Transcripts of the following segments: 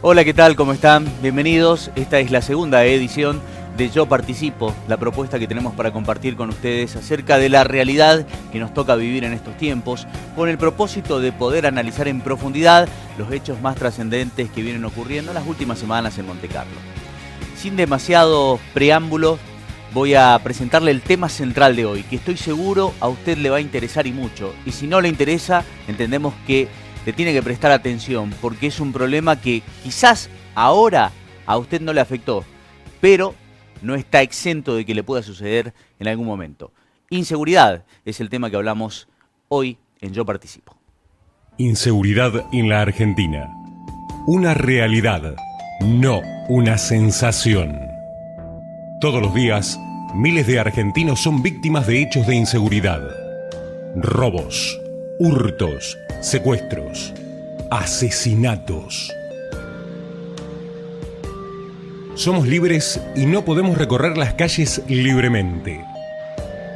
Hola, ¿qué tal? ¿Cómo están? Bienvenidos. Esta es la segunda edición de Yo Participo, la propuesta que tenemos para compartir con ustedes acerca de la realidad que nos toca vivir en estos tiempos, con el propósito de poder analizar en profundidad los hechos más trascendentes que vienen ocurriendo en las últimas semanas en Montecarlo. Sin demasiado preámbulo, voy a presentarle el tema central de hoy, que estoy seguro a usted le va a interesar y mucho. Y si no le interesa, entendemos que le tiene que prestar atención, porque es un problema que quizás ahora a usted no le afectó, pero no está exento de que le pueda suceder en algún momento. Inseguridad es el tema que hablamos hoy en Yo Participo. Inseguridad en la Argentina. Una realidad, no una sensación. Todos los días, miles de argentinos son víctimas de hechos de inseguridad. Robos, hurtos, secuestros, asesinatos. Somos libres y no podemos recorrer las calles libremente.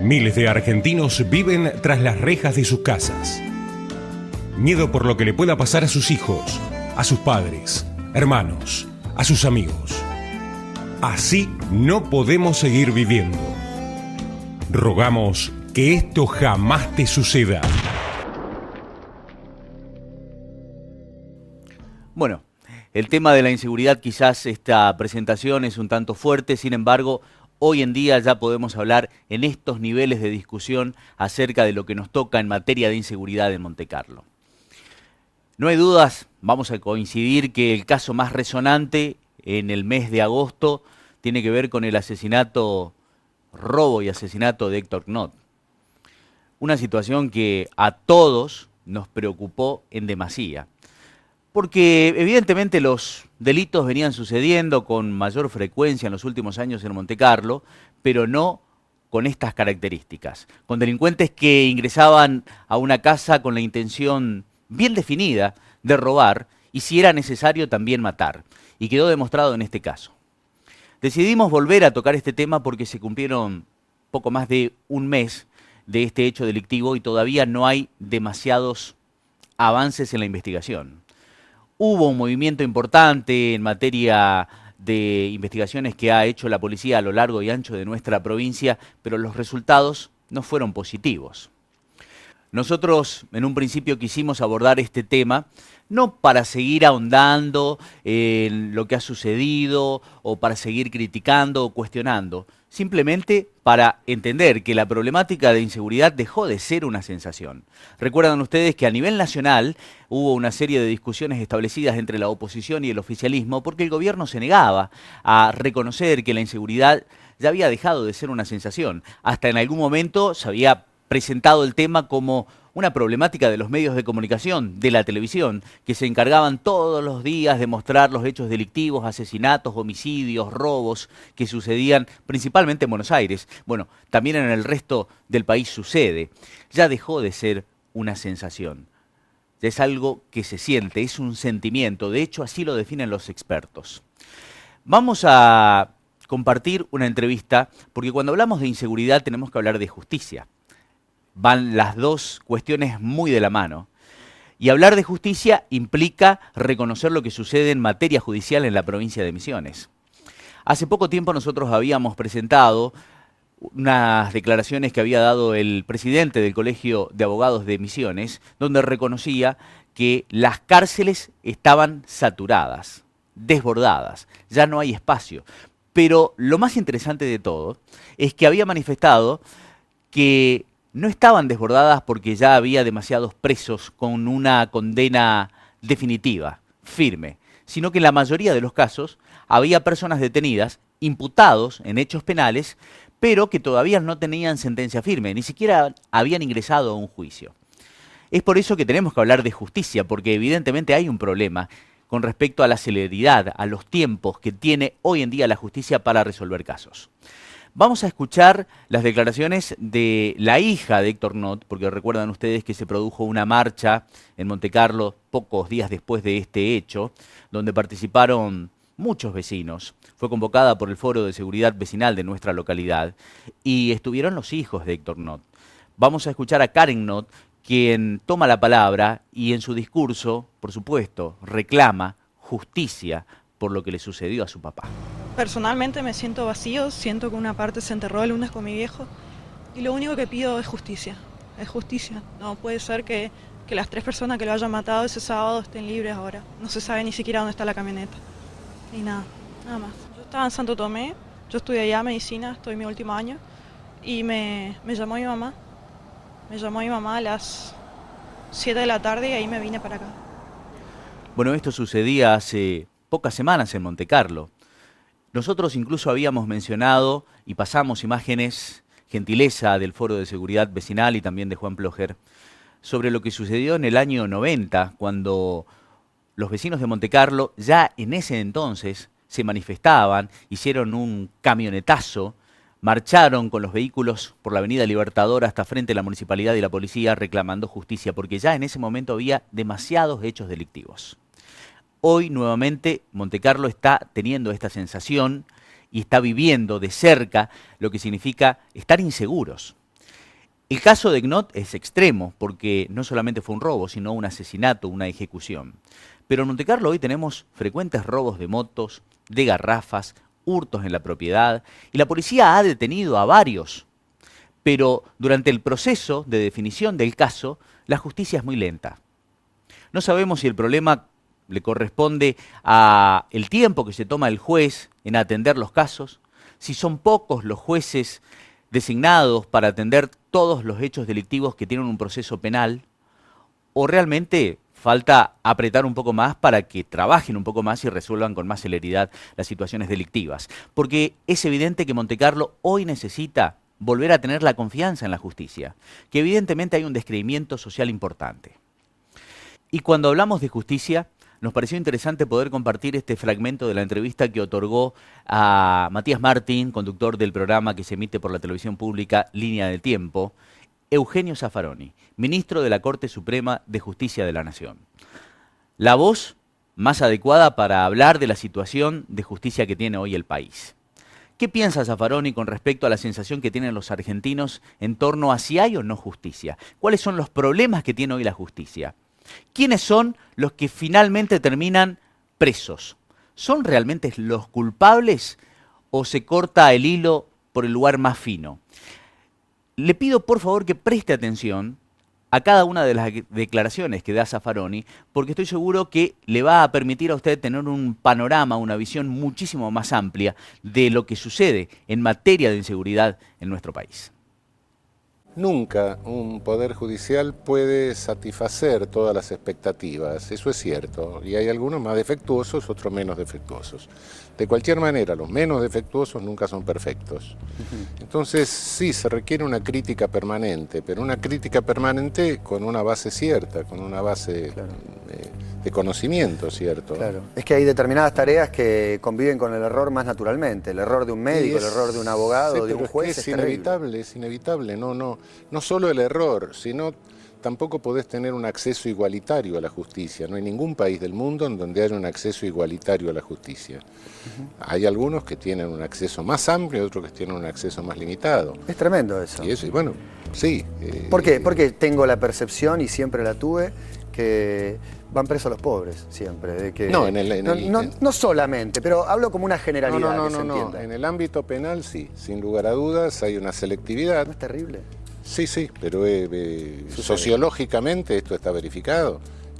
Miles de argentinos viven tras las rejas de sus casas. Miedo por lo que le pueda pasar a sus hijos, a sus padres, hermanos, a sus amigos. Así no podemos seguir viviendo. Rogamos que esto jamás te suceda. Bueno, el tema de la inseguridad, quizás esta presentación es un tanto fuerte, sin embargo, hoy en día ya podemos hablar en estos niveles de discusión acerca de lo que nos toca en materia de inseguridad en Montecarlo. No hay dudas, vamos a coincidir que el caso más resonante en el mes de agosto tiene que ver con el robo y asesinato de Héctor Knott. Una situación que a todos nos preocupó en demasía. Porque evidentemente los delitos venían sucediendo con mayor frecuencia en los últimos años en Montecarlo, pero no con estas características. Con delincuentes que ingresaban a una casa con la intención bien definida de robar y, si era necesario, también matar. Y quedó demostrado en este caso. Decidimos volver a tocar este tema porque se cumplieron poco más de un mes de este hecho delictivo y todavía no hay demasiados avances en la investigación. Hubo un movimiento importante en materia de investigaciones que ha hecho la policía a lo largo y ancho de nuestra provincia, pero los resultados no fueron positivos. Nosotros en un principio quisimos abordar este tema no para seguir ahondando en lo que ha sucedido o para seguir criticando o cuestionando, simplemente para entender que la problemática de inseguridad dejó de ser una sensación. Recuerdan ustedes que a nivel nacional hubo una serie de discusiones establecidas entre la oposición y el oficialismo porque el gobierno se negaba a reconocer que la inseguridad ya había dejado de ser una sensación. Hasta en algún momento se había presentado el tema como una problemática de los medios de comunicación, de la televisión, que se encargaban todos los días de mostrar los hechos delictivos, asesinatos, homicidios, robos que sucedían principalmente en Buenos Aires. Bueno, también en el resto del país sucede. Ya dejó de ser una sensación. Ya es algo que se siente, es un sentimiento. De hecho, así lo definen los expertos. Vamos a compartir una entrevista, porque cuando hablamos de inseguridad tenemos que hablar de justicia. Van las dos cuestiones muy de la mano. Y hablar de justicia implica reconocer lo que sucede en materia judicial en la provincia de Misiones. Hace poco tiempo nosotros habíamos presentado unas declaraciones que había dado el presidente del Colegio de Abogados de Misiones, donde reconocía que las cárceles estaban saturadas, desbordadas, ya no hay espacio. Pero lo más interesante de todo es que había manifestado que no estaban desbordadas porque ya había demasiados presos con una condena definitiva, firme, sino que en la mayoría de los casos había personas detenidas, imputados en hechos penales, pero que todavía no tenían sentencia firme, ni siquiera habían ingresado a un juicio. Es por eso que tenemos que hablar de justicia, porque evidentemente hay un problema con respecto a la celeridad, a los tiempos que tiene hoy en día la justicia para resolver casos. Vamos a escuchar las declaraciones de la hija de Héctor Knott, porque recuerdan ustedes que se produjo una marcha en Montecarlo pocos días después de este hecho, donde participaron muchos vecinos. Fue convocada por el Foro de Seguridad Vecinal de nuestra localidad y estuvieron los hijos de Héctor Knott. Vamos a escuchar a Karen Knott, quien toma la palabra y en su discurso, por supuesto, reclama justicia por lo que le sucedió a su papá. Personalmente me siento vacío, siento que una parte se enterró el lunes con mi viejo y lo único que pido es justicia. Es justicia. No puede ser que las 3 personas que lo hayan matado ese sábado estén libres ahora. No se sabe ni siquiera dónde está la camioneta. Ni nada, nada más. Yo estaba en Santo Tomé, yo estudié allá medicina, estoy en mi último año y me llamó mi mamá. Me llamó mi mamá a las 7 de la tarde y ahí me vine para acá. Bueno, esto sucedía hace pocas semanas en Montecarlo. Nosotros incluso habíamos mencionado y pasamos imágenes, gentileza del Foro de Seguridad Vecinal y también de Juan Ploger, sobre lo que sucedió en el año 90, cuando los vecinos de Montecarlo ya en ese entonces se manifestaban, hicieron un camionetazo, marcharon con los vehículos por la avenida Libertador hasta frente a la municipalidad y la policía reclamando justicia, porque ya en ese momento había demasiados hechos delictivos. Hoy nuevamente Montecarlo está teniendo esta sensación y está viviendo de cerca lo que significa estar inseguros. El caso de Gnot es extremo porque no solamente fue un robo, sino un asesinato, una ejecución. Pero en Montecarlo hoy tenemos frecuentes robos de motos, de garrafas, hurtos en la propiedad y la policía ha detenido a varios. Pero durante el proceso de definición del caso, la justicia es muy lenta. No sabemos si el problema le corresponde a el tiempo que se toma el juez en atender los casos, si son pocos los jueces designados para atender todos los hechos delictivos que tienen un proceso penal, o realmente falta apretar un poco más para que trabajen un poco más y resuelvan con más celeridad las situaciones delictivas. Porque es evidente que Montecarlo hoy necesita volver a tener la confianza en la justicia, que evidentemente hay un descreimiento social importante. Y cuando hablamos de justicia, nos pareció interesante poder compartir este fragmento de la entrevista que otorgó a Matías Martín, conductor del programa que se emite por la televisión pública Línea del Tiempo, Eugenio Zaffaroni, ministro de la Corte Suprema de Justicia de la Nación. La voz más adecuada para hablar de la situación de justicia que tiene hoy el país. ¿Qué piensa Zaffaroni con respecto a la sensación que tienen los argentinos en torno a si hay o no justicia? ¿Cuáles son los problemas que tiene hoy la justicia? ¿Quiénes son los que finalmente terminan presos? ¿Son realmente los culpables o se corta el hilo por el lugar más fino? Le pido por favor que preste atención a cada una de las declaraciones que da Zaffaroni, porque estoy seguro que le va a permitir a usted tener un panorama, una visión muchísimo más amplia de lo que sucede en materia de inseguridad en nuestro país. Nunca un poder judicial puede satisfacer todas las expectativas, eso es cierto, y hay algunos más defectuosos, otros menos defectuosos. De cualquier manera, los menos defectuosos nunca son perfectos. Entonces, sí, se requiere una crítica permanente, pero una crítica permanente con una base cierta, con una base de conocimiento, ¿cierto? Claro. Es que hay determinadas tareas que conviven con el error más naturalmente. El error de un médico, el error de un abogado, de un juez. Es inevitable, es inevitable. No solo el error, sino tampoco podés tener un acceso igualitario a la justicia. No hay ningún país del mundo en donde haya un acceso igualitario a la justicia. Hay algunos que tienen un acceso más amplio y otros que tienen un acceso más limitado. Es tremendo eso. Y eso, y bueno, sí. ¿Por qué? Porque tengo la percepción, y siempre la tuve, que van presos los pobres, siempre. De que no solamente, pero hablo como una generalidad. No. En el ámbito penal sí, sin lugar a dudas hay una selectividad. ¿No es terrible? Sí, pero sociológicamente esto está verificado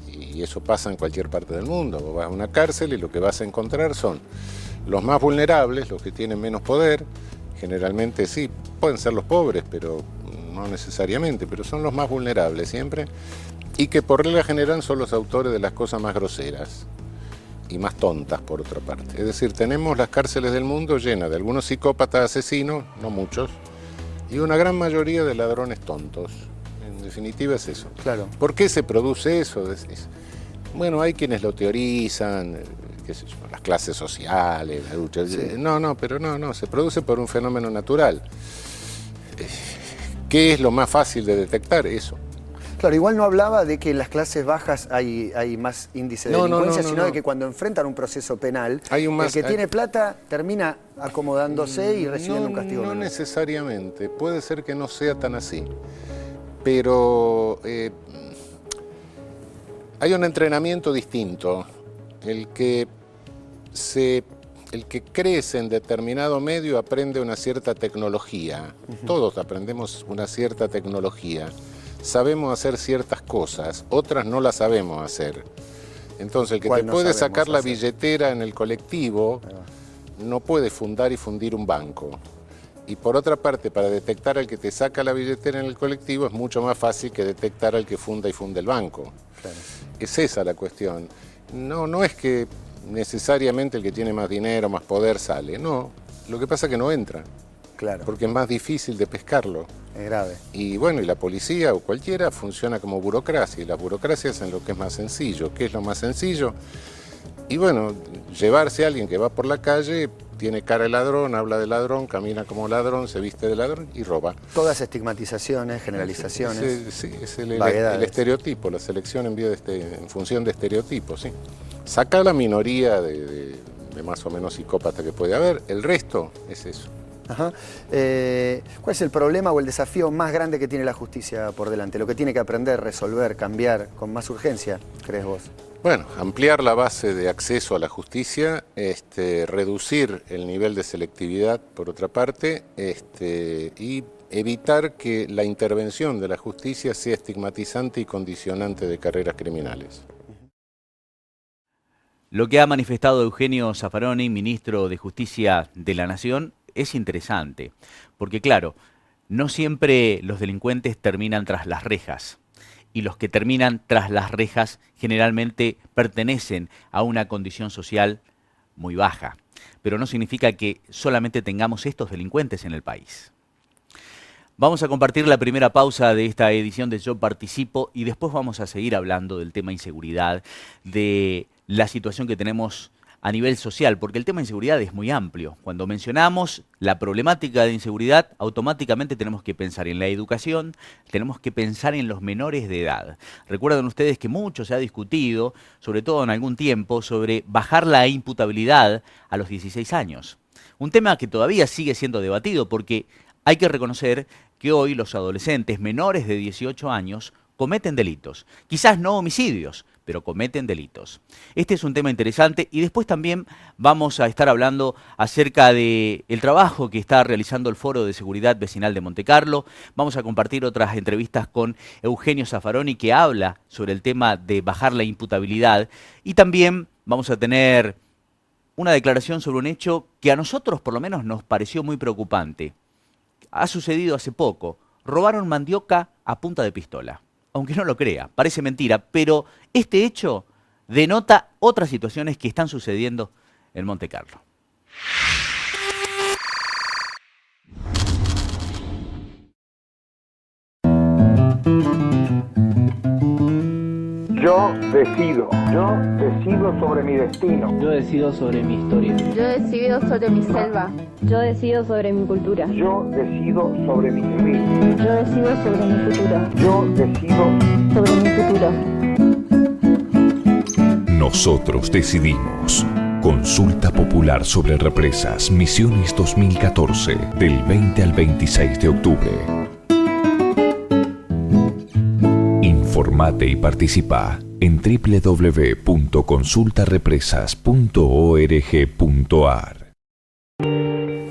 y eso pasa en cualquier parte del mundo. Vos vas a una cárcel y lo que vas a encontrar son los más vulnerables, los que tienen menos poder, generalmente sí, pueden ser los pobres, pero no necesariamente, pero son los más vulnerables siempre, y que por regla general son los autores de las cosas más groseras y más tontas por otra parte. Es decir, tenemos las cárceles del mundo llenas de algunos psicópatas asesinos, no muchos, y una gran mayoría de ladrones tontos. En definitiva es eso. Claro. ¿Por qué se produce eso? Bueno, hay quienes lo teorizan, qué sé yo, las clases sociales, la lucha. Sí. No, se produce por un fenómeno natural. ¿Qué es lo más fácil de detectar? Eso. Claro, igual no hablaba de que en las clases bajas hay más índice de delincuencia, sino de que cuando enfrentan un proceso penal, el que tiene plata termina acomodándose y recibiendo un castigo menor. No necesariamente, puede ser que no sea tan así, pero hay un entrenamiento distinto el que crece en determinado medio aprende una cierta tecnología. Todos aprendemos una cierta tecnología. Sabemos hacer ciertas cosas, otras no las sabemos hacer. Entonces, el que te puede sacar la billetera en el colectivo no puede fundar y fundir un banco. Y por otra parte, para detectar al que te saca la billetera en el colectivo es mucho más fácil que detectar al que funda y funde el banco. Claro. Es esa la cuestión. No es que necesariamente el que tiene más dinero, más poder sale. No, lo que pasa es que no entra. Claro. Porque es más difícil de pescarlo. Es grave. Y bueno, y la policía o cualquiera funciona como burocracia. Y la burocracia es en lo que es más sencillo. ¿Qué es lo más sencillo? Y bueno, llevarse a alguien que va por la calle, tiene cara de ladrón, habla de ladrón, camina como ladrón, se viste de ladrón y roba. Todas estigmatizaciones, generalizaciones. Sí, es el estereotipo, la selección en función de estereotipos, sí. Saca la minoría de más o menos psicópata que puede haber, el resto es eso. Ajá. ¿Cuál es el problema o el desafío más grande que tiene la justicia por delante? Lo que tiene que aprender, resolver, cambiar con más urgencia, ¿crees vos? Bueno, ampliar la base de acceso a la justicia, reducir el nivel de selectividad, por otra parte, y evitar que la intervención de la justicia sea estigmatizante y condicionante de carreras criminales. Lo que ha manifestado Eugenio Zaffaroni, ministro de Justicia de la Nación, es interesante, porque claro, no siempre los delincuentes terminan tras las rejas. Y los que terminan tras las rejas generalmente pertenecen a una condición social muy baja. Pero no significa que solamente tengamos estos delincuentes en el país. Vamos a compartir la primera pausa de esta edición de Yo Participo y después vamos a seguir hablando del tema inseguridad, de la situación que tenemos a nivel social, porque el tema de inseguridad es muy amplio. Cuando mencionamos la problemática de inseguridad, automáticamente tenemos que pensar en la educación, tenemos que pensar en los menores de edad. Recuerdan ustedes que mucho se ha discutido, sobre todo en algún tiempo, sobre bajar la imputabilidad a los 16 años. Un tema que todavía sigue siendo debatido porque hay que reconocer que hoy los adolescentes menores de 18 años cometen delitos. Quizás no homicidios, pero cometen delitos. Este es un tema interesante y después también vamos a estar hablando acerca del trabajo que está realizando el Foro de Seguridad Vecinal de Montecarlo. Vamos a compartir otras entrevistas con Eugenio Zaffaroni que habla sobre el tema de bajar la imputabilidad y también vamos a tener una declaración sobre un hecho que a nosotros por lo menos nos pareció muy preocupante. Ha sucedido hace poco. Robaron mandioca a punta de pistola. Aunque no lo crea, parece mentira, pero este hecho denota otras situaciones que están sucediendo en Montecarlo. Yo decido sobre mi destino. Yo decido sobre mi historia. Yo decido sobre mi selva. Yo decido sobre mi cultura. Yo decido sobre mi río. Yo decido sobre mi futuro. Yo decido sobre mi futuro. Nosotros decidimos. Consulta popular sobre represas Misiones 2014, del 20 al 26 de octubre. Informate y participa en www.consultarepresas.org.ar.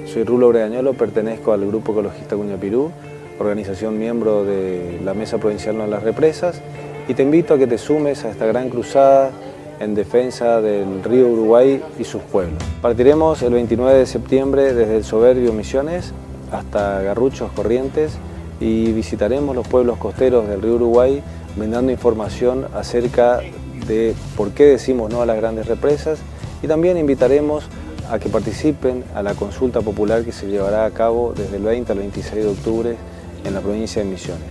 Soy Rulo Bregañolo, pertenezco al Grupo Ecologista Cuñapirú, organización miembro de la Mesa Provincial No a las Represas, y te invito a que te sumes a esta gran cruzada en defensa del río Uruguay y sus pueblos. Partiremos el 29 de septiembre desde el soberbio Misiones hasta Garruchos, Corrientes, y visitaremos los pueblos costeros del río Uruguay brindando información acerca de por qué decimos no a las grandes represas, y también invitaremos a que participen a la consulta popular que se llevará a cabo desde el 20 al 26 de octubre en la provincia de Misiones.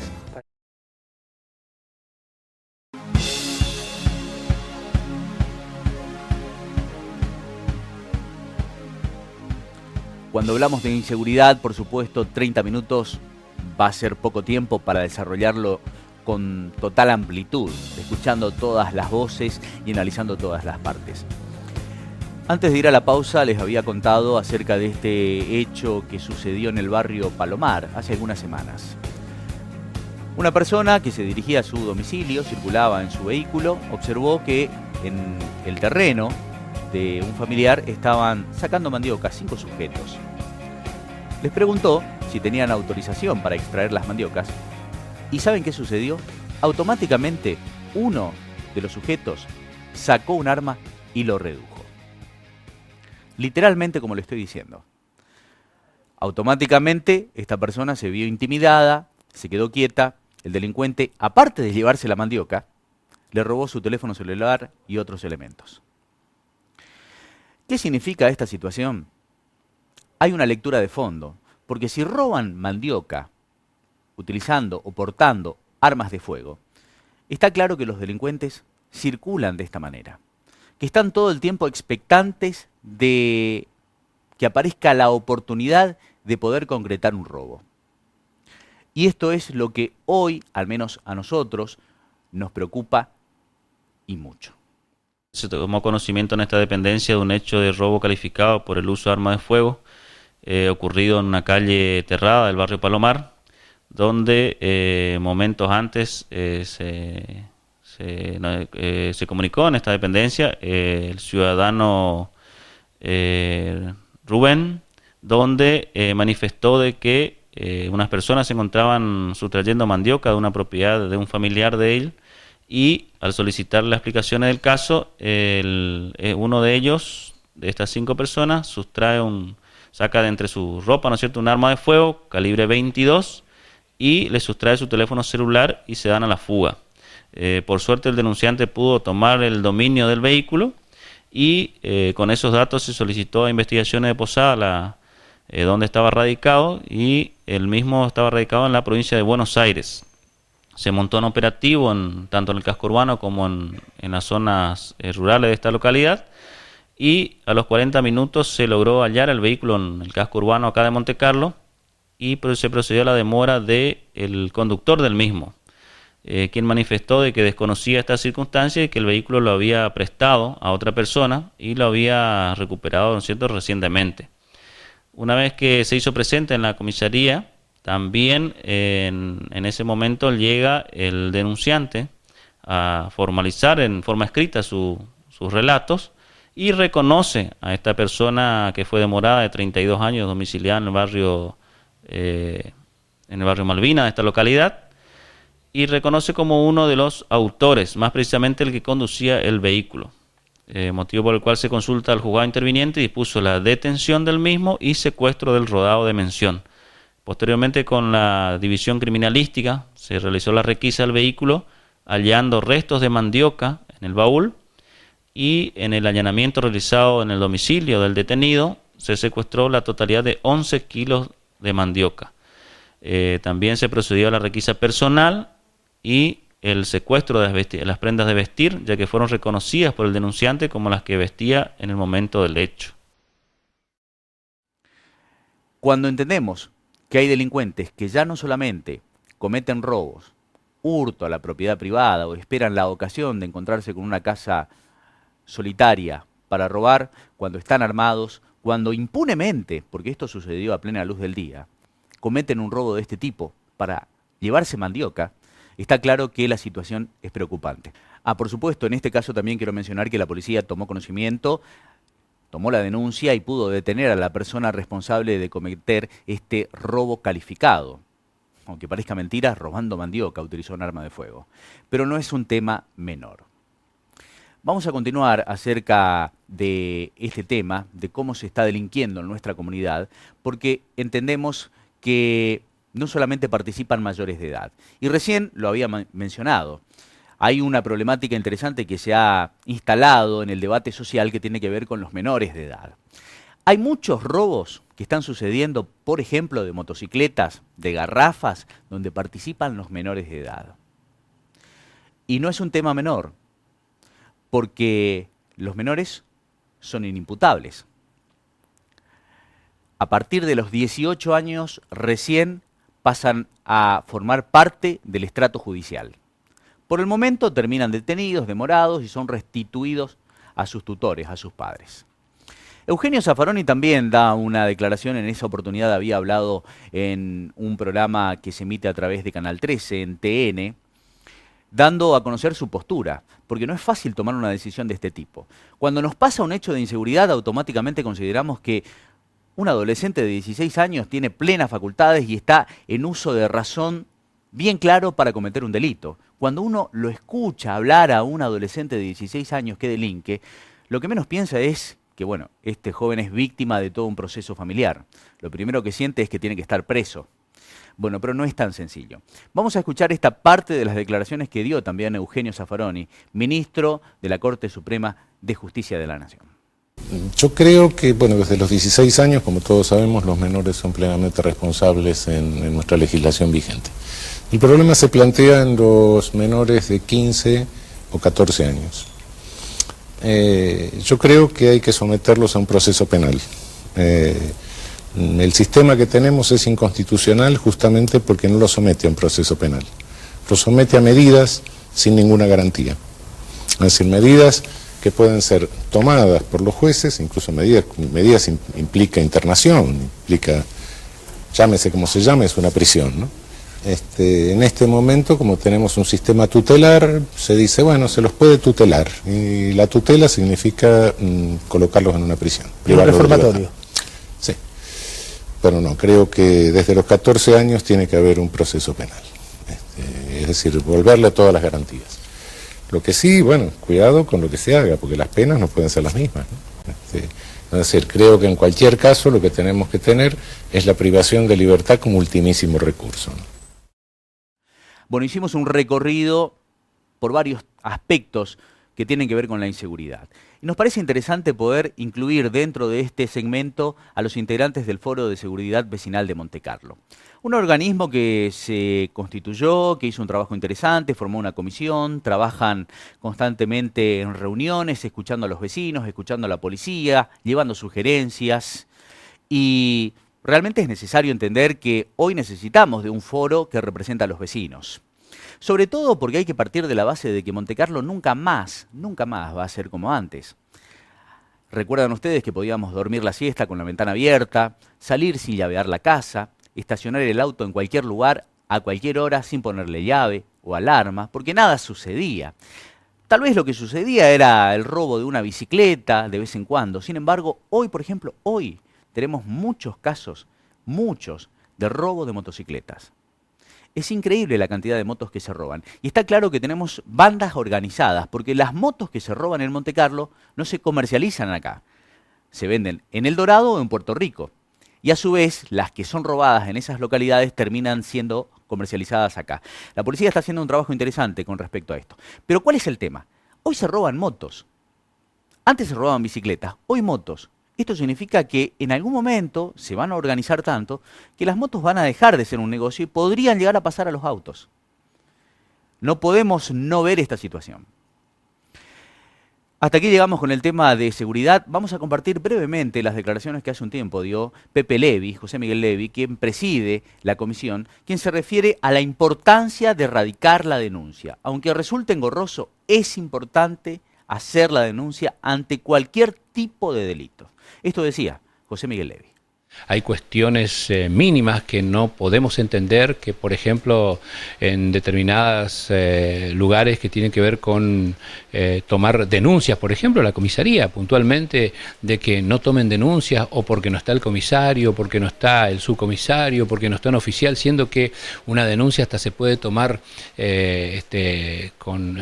Cuando hablamos de inseguridad, por supuesto, 30 minutos va a ser poco tiempo para desarrollarlo con total amplitud, escuchando todas las voces y analizando todas las partes. Antes de ir a la pausa, les había contado acerca de este hecho que sucedió en el barrio Palomar hace algunas semanas. Una persona que se dirigía a su domicilio, circulaba en su vehículo, observó que en el terreno de un familiar estaban sacando mandioca 5 sujetos. Les preguntó si tenían autorización para extraer las mandiocas y ¿saben qué sucedió? Automáticamente uno de los sujetos sacó un arma y lo redujo. Literalmente como le estoy diciendo. Automáticamente esta persona se vio intimidada, se quedó quieta. El delincuente, aparte de llevarse la mandioca, le robó su teléfono celular y otros elementos. ¿Qué significa esta situación? Hay una lectura de fondo, porque si roban mandioca utilizando o portando armas de fuego, está claro que los delincuentes circulan de esta manera, que están todo el tiempo expectantes de que aparezca la oportunidad de poder concretar un robo. Y esto es lo que hoy, al menos a nosotros, nos preocupa y mucho. Se tomó conocimiento en esta dependencia de un hecho de robo calificado por el uso de armas de fuego ocurrido en una calle Terrada del barrio Palomar, donde momentos antes se comunicó en esta dependencia el ciudadano Rubén, donde manifestó de que unas personas se encontraban sustrayendo mandioca de una propiedad de un familiar de él, y al solicitar las explicaciones del caso, uno de ellos, de estas 5 personas, saca de entre su ropa, ¿no es cierto?, un arma de fuego calibre 22 y le sustrae su teléfono celular y se dan a la fuga. Por suerte el denunciante pudo tomar el dominio del vehículo y con esos datos se solicitó a Investigaciones de Posada donde estaba radicado, y el mismo estaba radicado en la provincia de Buenos Aires. Se montó un operativo tanto en el casco urbano como en las zonas rurales de esta localidad, y a los 40 minutos se logró hallar el vehículo en el casco urbano acá de Monte Carlo, y se procedió a la demora del conductor del mismo, quien manifestó de que desconocía esta circunstancia y que el vehículo lo había prestado a otra persona y lo había recuperado, ¿no es cierto?, recientemente. Una vez que se hizo presente en la comisaría, también en ese momento llega el denunciante a formalizar en forma escrita sus relatos y reconoce a esta persona que fue demorada de 32 años, domiciliada en el barrio Malvina de esta localidad, y reconoce como uno de los autores, más precisamente el que conducía el vehículo. Motivo por el cual se consulta al juzgado interviniente y dispuso la detención del mismo y secuestro del rodado de mención. Posteriormente, con la división criminalística, se realizó la requisa del vehículo, hallando restos de mandioca en el baúl, y en el allanamiento realizado en el domicilio del detenido se secuestró la totalidad de 11 kilos de mandioca. También se procedió a la requisa personal y el secuestro de las prendas de vestir, ya que fueron reconocidas por el denunciante como las que vestía en el momento del hecho. Cuando entendemos que hay delincuentes que ya no solamente cometen robos, hurto a la propiedad privada o esperan la ocasión de encontrarse con una casa solitaria para robar, cuando están armados, cuando impunemente, porque esto sucedió a plena luz del día, cometen un robo de este tipo para llevarse mandioca, está claro que la situación es preocupante. Por supuesto, en este caso también quiero mencionar que la policía tomó conocimiento, tomó la denuncia y pudo detener a la persona responsable de cometer este robo calificado. Aunque parezca mentira, robando mandioca, utilizó un arma de fuego. Pero no es un tema menor. Vamos a continuar acerca de este tema, de cómo se está delinquiendo en nuestra comunidad, porque entendemos que no solamente participan mayores de edad. Y recién lo había mencionado. Hay una problemática interesante que se ha instalado en el debate social que tiene que ver con los menores de edad. Hay muchos robos que están sucediendo, por ejemplo, de motocicletas, de garrafas, donde participan los menores de edad. Y no es un tema menor, porque los menores son inimputables. A partir de los 18 años recién pasan a formar parte del estrato judicial. Por el momento terminan detenidos, demorados y son restituidos a sus tutores, a sus padres. Eugenio Zaffaroni también da una declaración, en esa oportunidad había hablado en un programa que se emite a través de Canal 13, en TN, dando a conocer su postura, porque no es fácil tomar una decisión de este tipo. Cuando nos pasa un hecho de inseguridad, automáticamente consideramos que un adolescente de 16 años tiene plenas facultades y está en uso de razón bien claro para cometer un delito. Cuando uno lo escucha hablar a un adolescente de 16 años que delinque, lo que menos piensa es que, bueno, este joven es víctima de todo un proceso familiar. Lo primero que siente es que tiene que estar preso. Bueno, pero no es tan sencillo. Vamos a escuchar esta parte de las declaraciones que dio también Eugenio Zaffaroni, ministro de la Corte Suprema de Justicia de la Nación. Yo creo que, bueno, desde los 16 años, como todos sabemos, los menores son plenamente responsables en nuestra legislación vigente. El problema se plantea en los menores de 15 o 14 años. Yo creo que hay que someterlos a un proceso penal. El sistema que tenemos es inconstitucional justamente porque no lo somete a un proceso penal. Lo somete a medidas sin ninguna garantía. Es decir, medidas que pueden ser tomadas por los jueces, incluso medidas implica internación, implica, llámese como se llame, es una prisión, ¿no? En este momento, como tenemos un sistema tutelar, se dice, bueno, se los puede tutelar. Y la tutela significa colocarlos en una prisión. Un reformatorio. Sí. Pero no, creo que desde los 14 años tiene que haber un proceso penal. Es decir, volverle todas las garantías. Lo que sí, bueno, cuidado con lo que se haga, porque las penas no pueden ser las mismas, ¿no? Es decir, creo que en cualquier caso lo que tenemos que tener es la privación de libertad como ultimísimo recurso, ¿no? Bueno, hicimos un recorrido por varios aspectos que tienen que ver con la inseguridad. Y nos parece interesante poder incluir dentro de este segmento a los integrantes del Foro de Seguridad Vecinal de Montecarlo. Un organismo que se constituyó, que hizo un trabajo interesante, formó una comisión, trabajan constantemente en reuniones, escuchando a los vecinos, escuchando a la policía, llevando sugerencias. Y realmente es necesario entender que hoy necesitamos de un foro que represente a los vecinos. Sobre todo porque hay que partir de la base de que Montecarlo nunca más va a ser como antes. Recuerdan ustedes que podíamos dormir la siesta con la ventana abierta, salir sin llavear la casa, estacionar el auto en cualquier lugar, a cualquier hora, sin ponerle llave o alarma, porque nada sucedía. Tal vez lo que sucedía era el robo de una bicicleta de vez en cuando. Sin embargo, hoy, por ejemplo, hoy tenemos muchos casos, de robo de motocicletas. Es increíble la cantidad de motos que se roban. Y está claro que tenemos bandas organizadas, porque las motos que se roban en Montecarlo no se comercializan acá. Se venden en El Dorado o en Puerto Rico. Y a su vez, las que son robadas en esas localidades terminan siendo comercializadas acá. La policía está haciendo un trabajo interesante con respecto a esto. Pero ¿cuál es el tema? Hoy se roban motos. Antes se robaban bicicletas, hoy motos. Esto significa que en algún momento se van a organizar tanto que las motos van a dejar de ser un negocio y podrían llegar a pasar a los autos. No podemos no ver esta situación. Hasta aquí llegamos con el tema de seguridad. Vamos a compartir brevemente las declaraciones que hace un tiempo dio Pepe Levi, José Miguel Levi, quien preside la comisión, quien se refiere a la importancia de erradicar la denuncia. Aunque resulte engorroso, es importante hacer la denuncia ante cualquier tipo de delito. Esto decía José Miguel Levi. Hay cuestiones mínimas que no podemos entender, que por ejemplo en determinados lugares que tienen que ver con tomar denuncias, por ejemplo la comisaría puntualmente, de que no tomen denuncias o porque no está el comisario, porque no está el subcomisario, porque no está un oficial, siendo que una denuncia hasta se puede tomar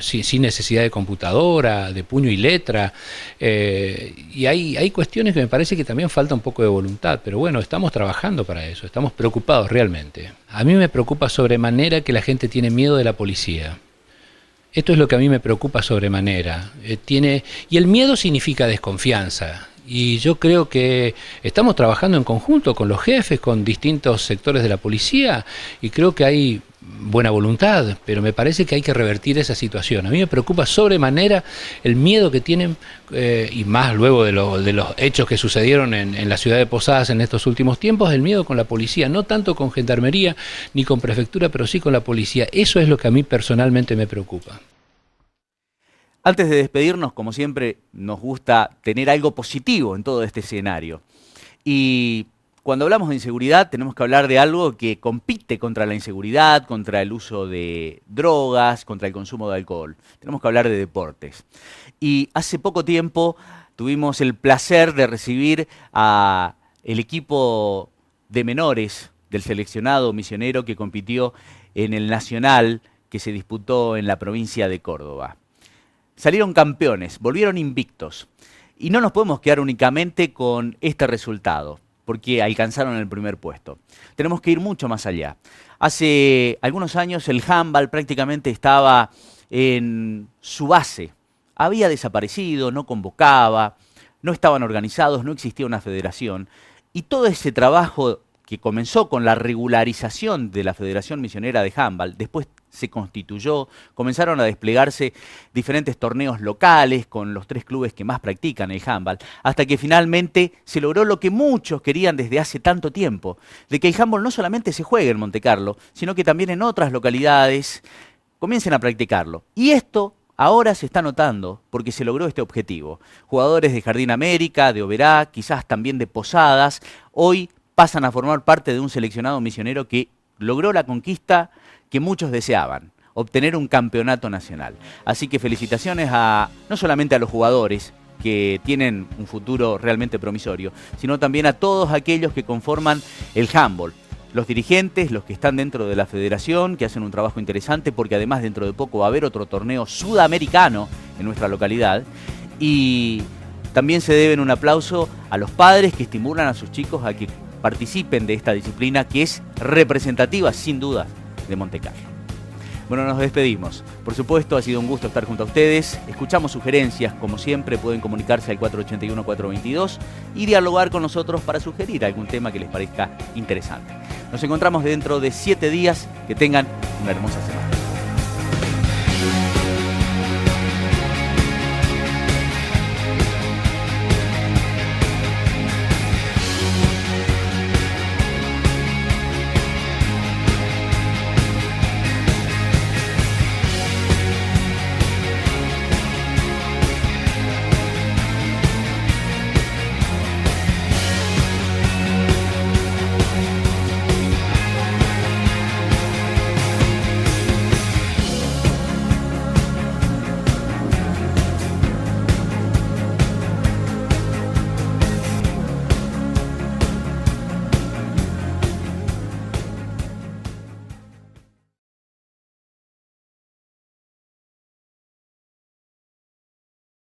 sin necesidad de computadora, de puño y letra, y hay cuestiones que me parece que también falta un poco de voluntad, pero bueno, estamos trabajando para eso, estamos preocupados realmente. A mí me preocupa sobremanera que la gente tiene miedo de la policía. Esto es lo que a mí me preocupa sobremanera. Y el miedo significa desconfianza. Y yo creo que estamos trabajando en conjunto con los jefes, con distintos sectores de la policía, y creo que hay buena voluntad, pero me parece que hay que revertir esa situación. A mí me preocupa sobremanera el miedo que tienen, y más luego de los hechos que sucedieron en la ciudad de Posadas en estos últimos tiempos, el miedo con la policía, no tanto con gendarmería ni con prefectura, pero sí con la policía. Eso es lo que a mí personalmente me preocupa. Antes de despedirnos, como siempre, nos gusta tener algo positivo en todo este escenario. Y cuando hablamos de inseguridad tenemos que hablar de algo que compite contra la inseguridad, contra el uso de drogas, contra el consumo de alcohol. Tenemos que hablar de deportes. Y hace poco tiempo tuvimos el placer de recibir a el equipo de menores del seleccionado misionero que compitió en el Nacional que se disputó en la provincia de Córdoba. Salieron campeones, volvieron invictos. Y no nos podemos quedar únicamente con este resultado, porque alcanzaron el primer puesto. Tenemos que ir mucho más allá. Hace algunos años el handball prácticamente estaba en su base. Había desaparecido, no convocaba, no estaban organizados, no existía una federación. Y todo ese trabajo que comenzó con la regularización de la Federación Misionera de Handball, después se constituyó, comenzaron a desplegarse diferentes torneos locales con los 3 clubes que más practican el handball, hasta que finalmente se logró lo que muchos querían desde hace tanto tiempo, de que el handball no solamente se juegue en Montecarlo, sino que también en otras localidades comiencen a practicarlo. Y esto ahora se está notando porque se logró este objetivo. Jugadores de Jardín América, de Oberá, quizás también de Posadas, hoy pasan a formar parte de un seleccionado misionero que logró la conquista que muchos deseaban, obtener un campeonato nacional. Así que felicitaciones no solamente a los jugadores, que tienen un futuro realmente promisorio, sino también a todos aquellos que conforman el handball. Los dirigentes, los que están dentro de la federación, que hacen un trabajo interesante, porque además dentro de poco va a haber otro torneo sudamericano en nuestra localidad. Y también se deben un aplauso a los padres que estimulan a sus chicos a que participen de esta disciplina que es representativa, sin duda, de Montecarlo. Bueno, nos despedimos. Por supuesto, ha sido un gusto estar junto a ustedes. Escuchamos sugerencias, como siempre, pueden comunicarse al 481-422 y dialogar con nosotros para sugerir algún tema que les parezca interesante. Nos encontramos dentro de 7 días. Que tengan una hermosa semana.